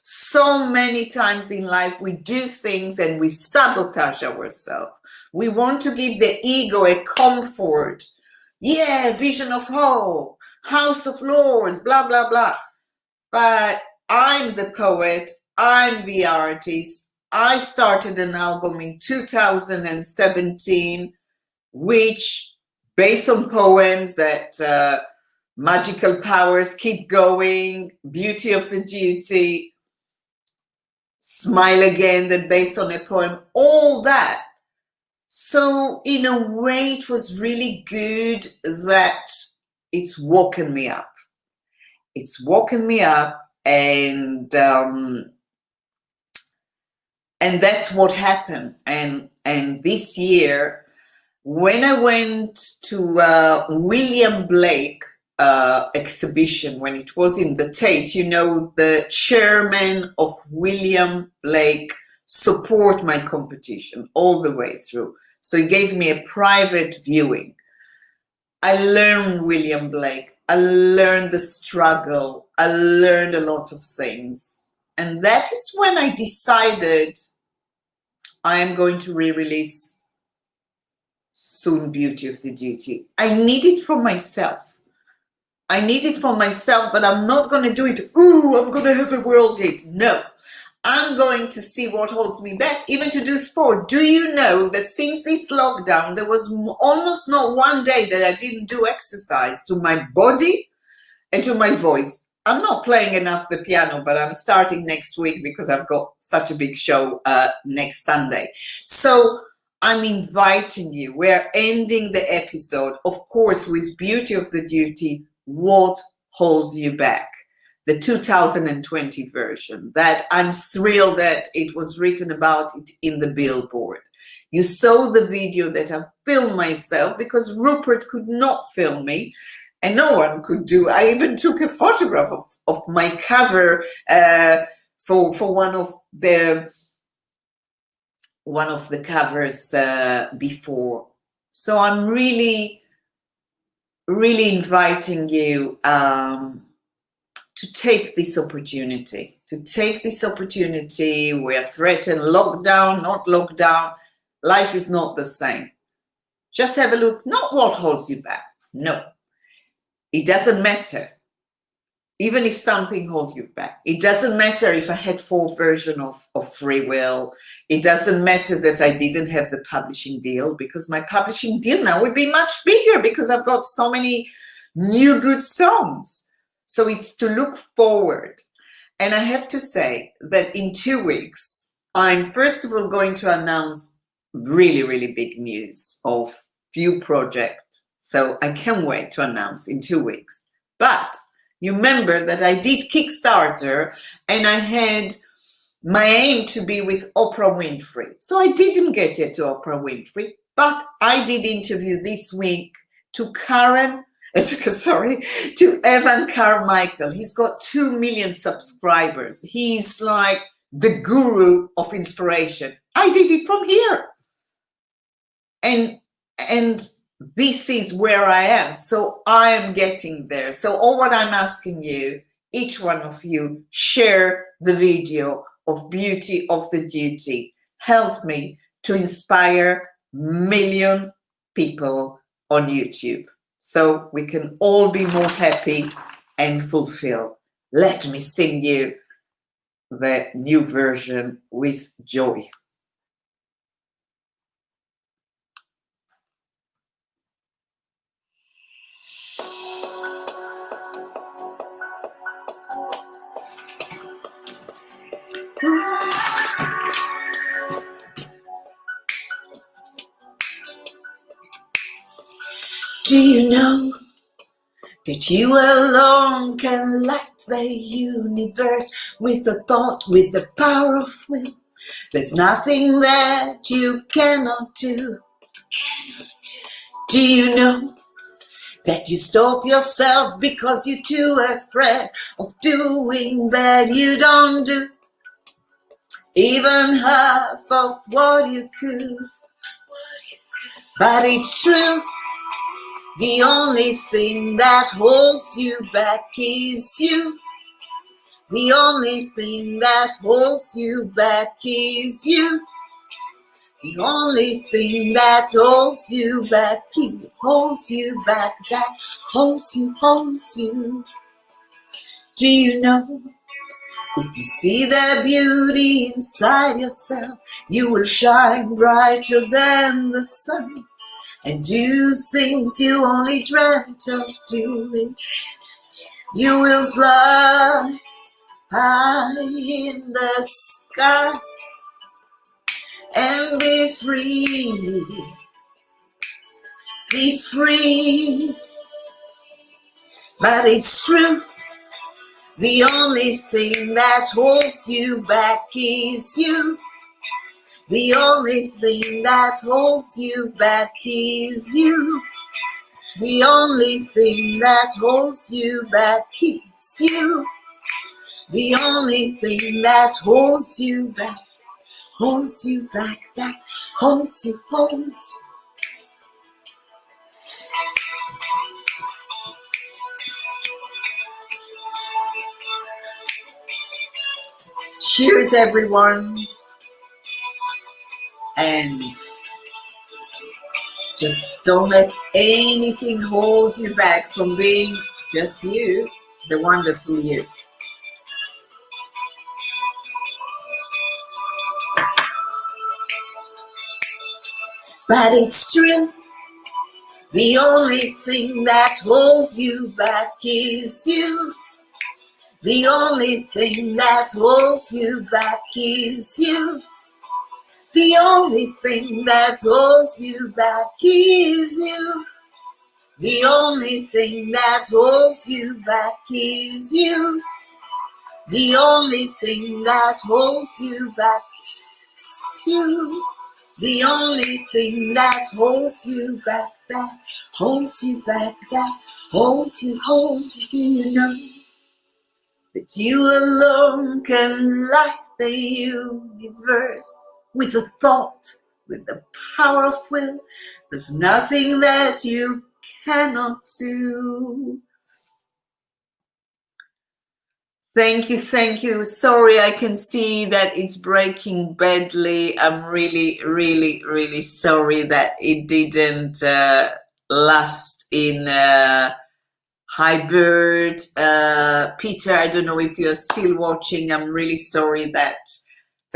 So many times in life we do things and we sabotage ourselves. We want to give the ego a comfort. Yeah, vision of hope, house of lords, blah, blah, blah. But I'm the poet, I'm the artist. I started an album in 2017, which, based on poems that magical powers, keep going, beauty of the duty, smile again, that based on a poem, all that So in a way, it was really good that it's woken me up. It's woken me up, and that's what happened. And this year, when I went to William Blake exhibition, when it was in the Tate, you know, the chairman of William Blake support my competition all the way through. So he gave me a private viewing. I learned William Blake. I learned the struggle. I learned a lot of things. And that is when I decided I am going to re-release soon Beauty of the Duty. I need it for myself. I need it for myself, but I'm not going to do it. Ooh, I'm going to have a world hit. No, I'm going to see what holds me back, even to do sport. Do you know that since this lockdown, there was almost not one day that I didn't do exercise to my body and to my voice? I'm not playing enough the piano, but I'm starting next week because I've got such a big show next Sunday. So I'm inviting you. We're ending the episode, of course, with Beauty of the Duty, What Holds You Back, the 2020 version, that I'm thrilled that it was written about it in the Billboard. You saw the video that I filmed myself because Rupert could not film me. And no one could do. I even took a photograph of my cover for one of the covers before. So I'm really, really inviting you to take this opportunity. We are threatened, lockdown, not lockdown. Life is not the same. Just have a look, not what holds you back. No. It doesn't matter, even if something holds you back. It doesn't matter if I had 4 versions of Free Will. It doesn't matter that I didn't have the publishing deal, because my publishing deal now would be much bigger because I've got so many new good songs. So it's to look forward. And I have to say that in 2 weeks, I'm first of all going to announce really, really big news of few projects. So I can't wait to announce in 2 weeks. But you remember that I did Kickstarter and I had my aim to be with Oprah Winfrey. So I didn't get it to Oprah Winfrey, but I did interview this week to Evan Carmichael. He's got 2 million subscribers. He's like the guru of inspiration. I did it from here. And this is where I am. So I am getting there. So all what I'm asking you, each one of you, share the video of Beauty of the Duty. Help me to inspire million people on YouTube so we can all be more happy and fulfilled. Let me sing you the new version with joy. Do you know that you alone can light the universe with a thought, with the power of will? There's nothing that you cannot do. Do you know that you stop yourself because you're too afraid of doing bad? You don't do even half of what you could. But it's true, the only thing that holds you back is you. The only thing that holds you back is you. The only thing that holds you back, holds you back, that holds you. Do you know, if you see the beauty inside yourself, you will shine brighter than the sun and do things you only dreamt of doing. You will fly high in the sky and be free. Be free. But it's true, the only thing that holds you back is you. The only thing that holds you back is you. The only thing that holds you back is you. The only thing that holds you back, that holds you. Cheers, everyone. And just don't let anything hold you back from being just you, the wonderful you. But it's true, the only thing that holds you back is you. The only thing that holds you back is you. The only thing that holds you back is you. The only thing that holds you back is you. The only thing that holds you back is you. The only thing that holds you back, that holds you back, that holds you. Do you know that you alone can light the universe with a thought, with the power of will? There's nothing that you cannot do. Thank you, thank you. Sorry, I can see that it's breaking badly. I'm really, really, really sorry that it didn't last in Hi Bird. Peter, I don't know if you're still watching. I'm really sorry that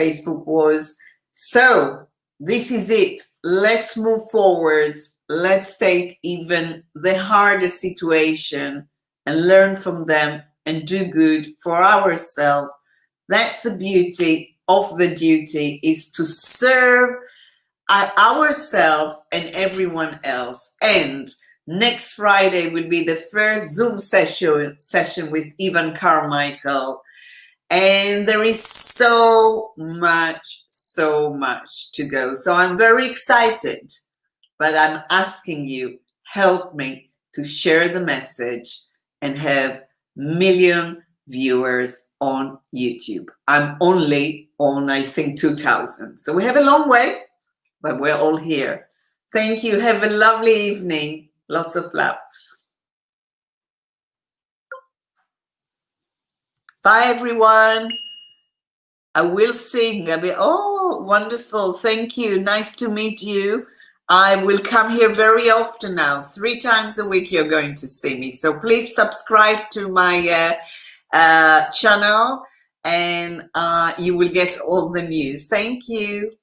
Facebook was. So this is it. Let's move forwards. Let's take even the hardest situation and learn from them and do good for ourselves. That's the beauty of the duty, is to serve ourselves and everyone else. And next Friday will be the first Zoom session with Ivan Carmichael. And there is so much to go. So I'm very excited, but I'm asking you, help me to share the message and have million viewers on YouTube. I'm only on, I think, 2,000. So we have a long way, but we're all here. Thank you. Have a lovely evening. Lots of love. Bye, everyone. I will sing. Oh, wonderful. Thank you. Nice to meet you. I will come here very often now. 3 times a week you're going to see me. So please subscribe to my channel and you will get all the news. Thank you.